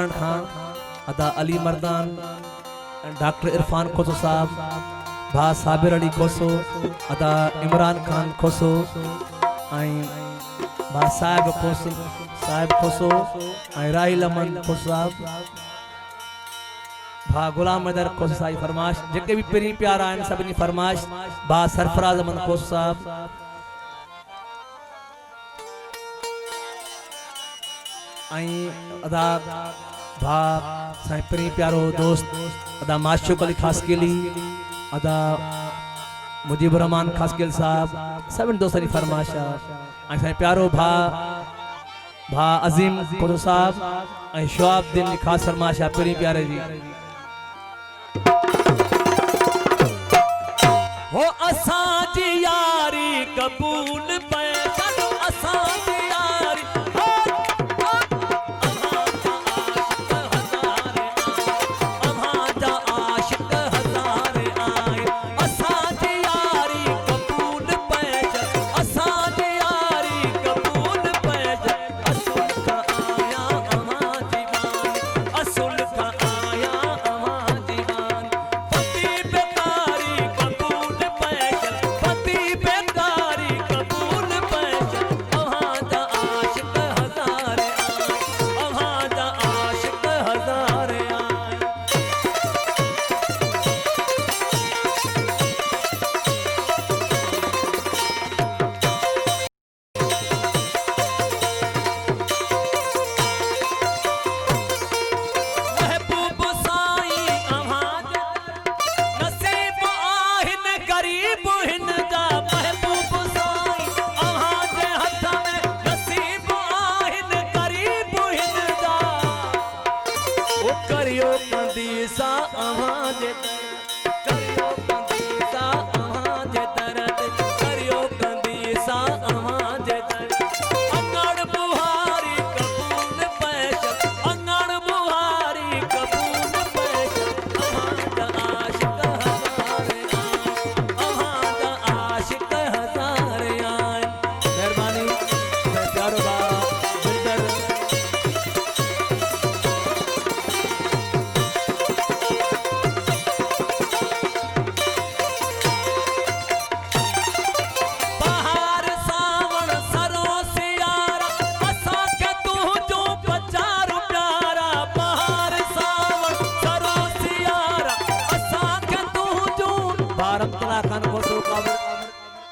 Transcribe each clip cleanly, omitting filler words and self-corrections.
छापण खां अदा अली मर्दान डॉक्टर इरफान खोसो साहब भा साबिर अली खोसो अदा इमरान खान खोसो भा साहिब खोसो राहिल अमन खोसो साहब भा गुलाम मैदर खोसो साहिब फरमाश जेके भी पेरी प्यारा आहिनि सभिनी फरमाश भा सरफराज अमन खोसो साहब अदा भा साईं पेरी प्यारो दोस्त अदा माशूक अली खासकेली अदा मुजीबुर रहमान खासकेल साहब सभिनी दोस्तनि फरमाश साईं प्यारो भा अजीम खोसो साहब शुआब दिन खास फरमाश पेरी प्यारे जी हो असां जी यारी कबूल पे चलो असां जी यारी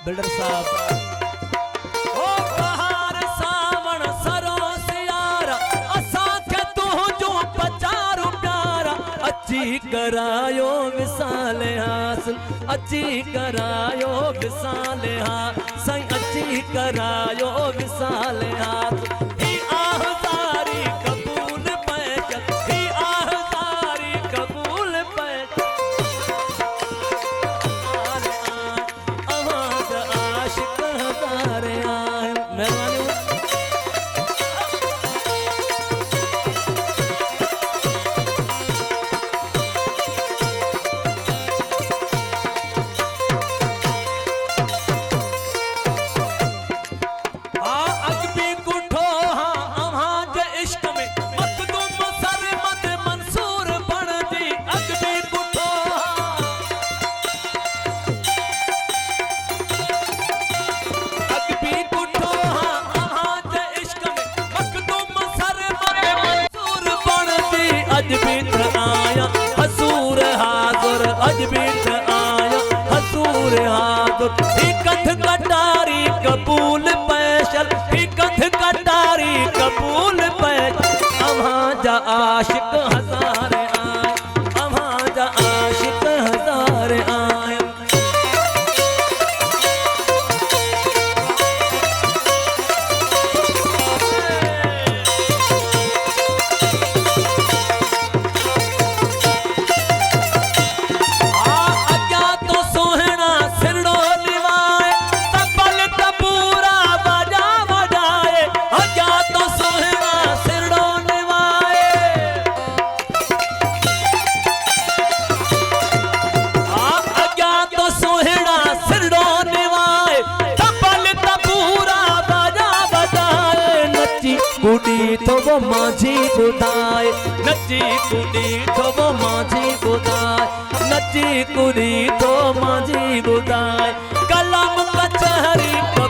बिल्डर साहब ओ बहार सावण सरो सियारा असा के तू जो 50 प्यारा अची करायो विसाल हासिल अची करायो विसाल हा साईं अची करायो विसाल हासिल ही आहजारी कबूल पैच ही आहजारी कबूल पैच कथ कटारी कबूल पैशल कथ कटारी कबूल पैशल अव्हां जा आशिक हजार आए अव्हां जा आशिक हजार आए माझी ॿुधाए नची कुड़ी तो वो माझी ॿुधाए नची कुड़ी तो माझी ॿुधाए